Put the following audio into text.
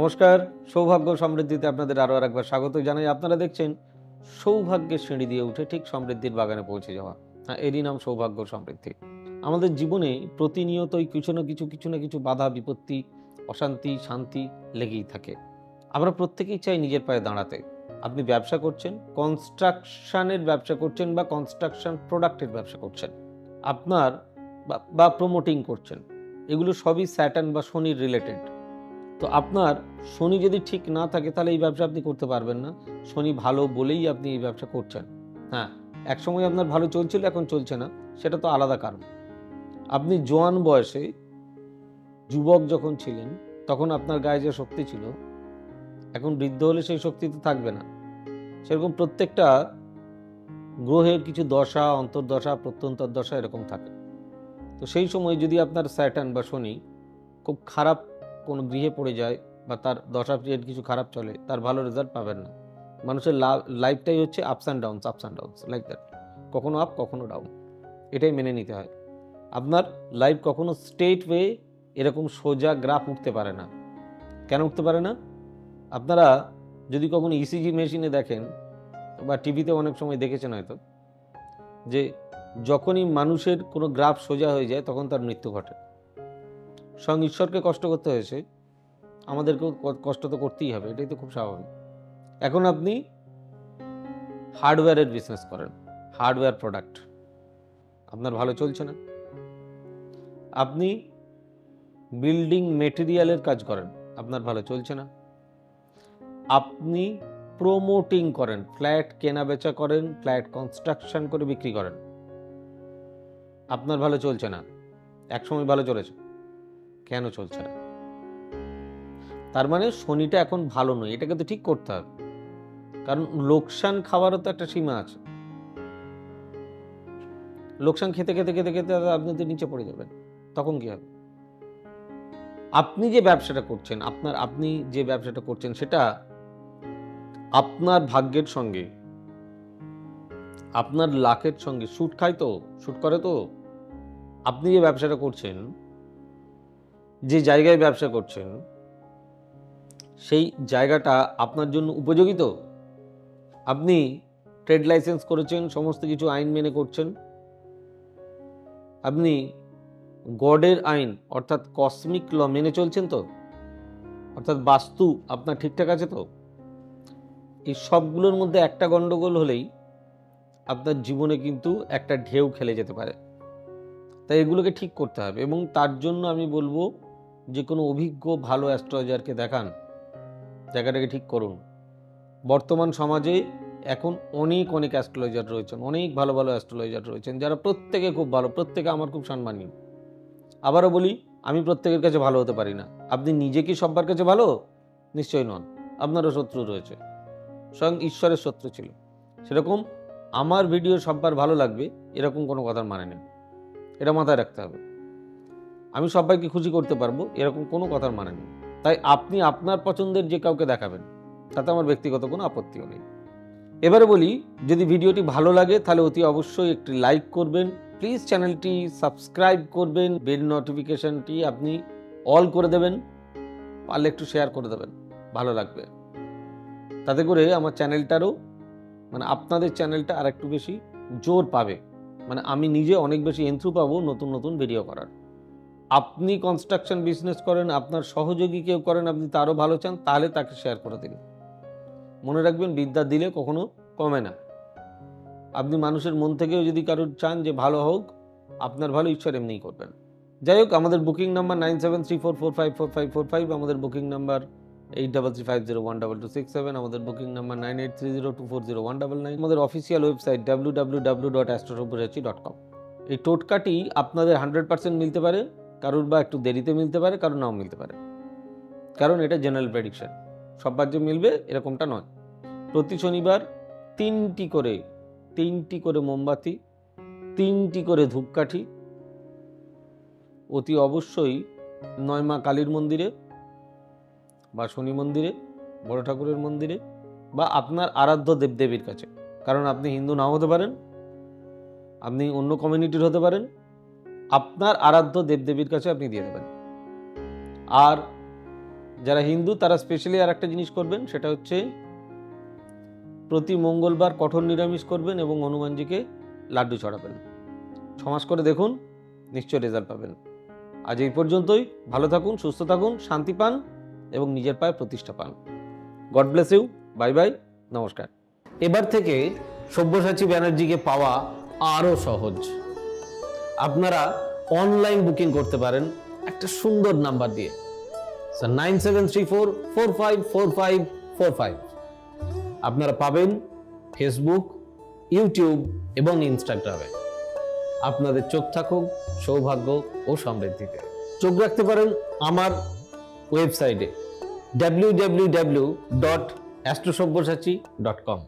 নমস্কার, সৌভাগ্য সমৃদ্ধিতে আপনাদের আরও একবার স্বাগত জানাই। আপনারা দেখছেন সৌভাগ্যের সিঁড়ি দিয়ে উঠে ঠিক সমৃদ্ধির বাগানে পৌঁছে যাওয়া। হ্যাঁ, এরই নাম সৌভাগ্য সমৃদ্ধি। আমাদের জীবনে প্রতিনিয়তই কিছু না কিছু বাধা বিপত্তি, অশান্তি, শান্তি লেগেই থাকে। আমরা প্রত্যেকেই চাই নিজের পায়ে দাঁড়াতে। আপনি ব্যবসা করছেন, কনস্ট্রাকশনের ব্যবসা করছেন বা কনস্ট্রাকশন প্রোডাক্টের ব্যবসা করছেন, আপনার বা প্রমোটিং করছেন, এগুলো সবই স্যাটার্ন বা শনির রিলেটেড। তো আপনার শনি যদি ঠিক না থাকে তাহলে এই ব্যবসা আপনি করতে পারবেন না। শনি ভালো বলেই আপনি এই ব্যবসা করছেন। হ্যাঁ, একসময় আপনার ভালো চলছিল, এখন চলছে না, সেটা তো আলাদা কারণ। আপনি জোয়ান বয়সে যুবক যখন ছিলেন তখন আপনার গায়ে যে শক্তি ছিল, এখন বৃদ্ধ হলে সেই শক্তি তো থাকবে না। সেরকম প্রত্যেকটা গ্রহের কিছু দশা, অন্তর্দশা, প্রত্যন্তর দশা এরকম থাকে। তো সেই সময় যদি আপনার স্যাটার্ন বা শনি খুব খারাপ কোনো গৃহে পড়ে যায় বা তার দশা পিরিয়ড কিছু খারাপ চলে, তার ভালো রেজাল্ট পাবেন না। মানুষের লাইফটাই হচ্ছে ups and downs like that, কখনো আপ কখনো ডাউন, এটাই মেনে নিতে হয়। আপনার লাইফ কখনো স্ট্রেট ওয়ে এরকম সোজা গ্রাফ উঠতে পারে না। কেন উঠতে পারে না? আপনারা যদি কখনো ইসিজি মেশিনে দেখেন বা টিভিতে অনেক সময় দেখেছেন হয়তো, যে যখনই মানুষের কোনো গ্রাফ সোজা হয়ে যায় তখন তার মৃত্যু ঘটে। স্বয়ং ঈশ্বরকে কষ্ট করতে হয়েছে, আমাদেরকেও কষ্ট তো করতেই হবে, এটাই তো খুব স্বাভাবিক। এখন আপনি হার্ডওয়্যারের বিজনেস করেন, হার্ডওয়্যার প্রোডাক্ট, আপনার ভালো চলছে না। আপনি বিল্ডিং মেটেরিয়ালের কাজ করেন, আপনার ভালো চলছে না। আপনি প্রমোটিং করেন, ফ্ল্যাট কেনা বেচা করেন, ফ্ল্যাট কনস্ট্রাকশন করে বিক্রি করেন, আপনার ভালো চলছে না। একসময় ভালো চলেছে, কেন চলছে না? তার মানে শনিটা এখন ভালো নয়, এটাকে তো ঠিক করতে হবে। কারণ লোকসান খাওয়ারও তো একটা সীমা আছে। লোকসান খেতে খেতে খেতে খেতে আপনি তো নিচে পড়ে যাবেন, তখন কি হবে? আপনি যে ব্যবসাটা করছেন সেটা আপনার ভাগ্যের সঙ্গে, আপনার লাকের সঙ্গে শুট করে তো। আপনি যে ব্যবসাটা করছেন, যে জায়গায় ব্যবসা করছেন, সেই জায়গাটা আপনার জন্য উপযোগী তো। আপনি ট্রেড লাইসেন্স করেছেন, সমস্ত কিছু আইন মেনে করছেন, আপনি গডের আইন অর্থাৎ কসমিক ল মেনে চলছেন তো, অর্থাৎ বাস্তু আপনার ঠিকঠাক আছে তো। এই সবগুলোর মধ্যে একটা গন্ডগোল হলেই আপনার জীবনে কিন্তু একটা ঢেউ খেলে যেতে পারে। তাই এগুলোকে ঠিক করতে হবে, এবং তার জন্য আমি বলবো যে কোনো অভিজ্ঞ ভালো অ্যাস্ট্রোলজারকে দেখান, জায়গাটাকে ঠিক করুন। বর্তমান সমাজে এখন অনেক অ্যাস্ট্রোলজার রয়েছেন, অনেক ভালো অ্যাস্ট্রোলজার রয়েছেন, যারা প্রত্যেকে খুব ভালো, প্রত্যেকে আমার খুব সম্মানীয়। আবারও বলি, আমি প্রত্যেকের কাছে ভালো হতে পারি না। আপনি নিজে কি সবার কাছে ভালো? নিশ্চয়ই নন, আপনারও শত্রু রয়েছে, স্বয়ং ঈশ্বরের শত্রু ছিল। সেরকম আমার ভিডিও সবার ভালো লাগবে এরকম কোনো কথার মানে নেই, এটা মাথায় রাখতে হবে। আমি সবাইকে খুশি করতে পারবো এরকম কোনো কথার মানে নেই। তাই আপনি আপনার পছন্দের যে কাউকে দেখাবেন, তাতে আমার ব্যক্তিগত কোনো আপত্তিও নেই। এবারে বলি, যদি ভিডিওটি ভালো লাগে তাহলে অতি অবশ্যই একটি লাইক করবেন, প্লিজ চ্যানেলটি সাবস্ক্রাইব করবেন, বেল নোটিফিকেশনটি আপনি অল করে দেবেন, পারলে একটু শেয়ার করে দেবেন, ভালো লাগবে। তাতে করে আমার চ্যানেলটারও, মানে আপনাদের চ্যানেলটা আর একটু বেশি জোর পাবে, মানে আমি নিজে অনেক বেশি এন্থ্রু পাবো নতুন ভিডিও করার। আপনি কনস্ট্রাকশন বিজনেস করেন, আপনার সহযোগী কেউ করেন, আপনি তারও ভালো চান, তাহলে তাকে শেয়ার করে দিন। মনে রাখবেন, বিদ্যা দিলে কখনো কমে না। আপনি মানুষের মন থেকেও যদি কারোর চান যে ভালো হোক, আপনার ভালো ঈশ্বর এমনিই করবেন। যাই হোক, আমাদের বুকিং নাম্বার 9734454545, আমাদের বুকিং নাম্বার 8335012267, আমাদের বুকিং নাম্বার 9830240199, আমাদের অফিসিয়াল ওয়েবসাইট www.astrosabhurachi.com। এই টোটকাটি আপনাদের 100% মিলতে পারে, কারোর বা একটু দেরিতে মিলতে পারে, কারোর নাও মিলতে পারে, কারণ এটা জেনারেল প্রেডিকশন, সবার যে মিলবে এরকমটা নয়। প্রতি শনিবার তিনটি করে মোমবাতি, 3টি করে ধূপকাঠি অতি অবশ্যই 9 মা কালীর মন্দিরে বা শনি মন্দিরে, বড় ঠাকুরের মন্দিরে বা আপনার আরাধ্য দেবদেবীর কাছে, কারণ আপনি হিন্দু নাও হতে পারেন, আপনি অন্য কমিউনিটির হতে পারেন, আপনার আরাধ্য দেবদেবীর কাছে আপনি দিয়ে দেবেন। আর যারা হিন্দু তারা স্পেশালি আর একটা জিনিস করবেন, সেটা হচ্ছে প্রতি মঙ্গলবার কঠোর নিরামিষ করবেন এবং হনুমানজিকে লাড্ডু চড়াবেন। 6 মাস করে দেখুন, নিশ্চয় রেজাল্ট পাবেন। আজ এই পর্যন্তই। ভালো থাকুন, সুস্থ থাকুন, শান্তি পান এবং নিজের পায়ে প্রতিষ্ঠা পান। God bless you. Bye bye. নমস্কার। এবার থেকে সব্যসাচী ব্যানার্জিকে পাওয়া আরও সহজ। আপনারা অনলাইন বুকিং করতে পারেন একটা সুন্দর নাম্বার দিয়ে, 9734454545। আপনারা পাবেন ফেসবুক, ইউটিউব এবং ইনস্টাগ্রামে। আপনাদের চোখ থাকুক সৌভাগ্য ও সমৃদ্ধিতে। চোখ রাখতে পারেন আমার ওয়েবসাইটে www.astrosabbyasachi.com।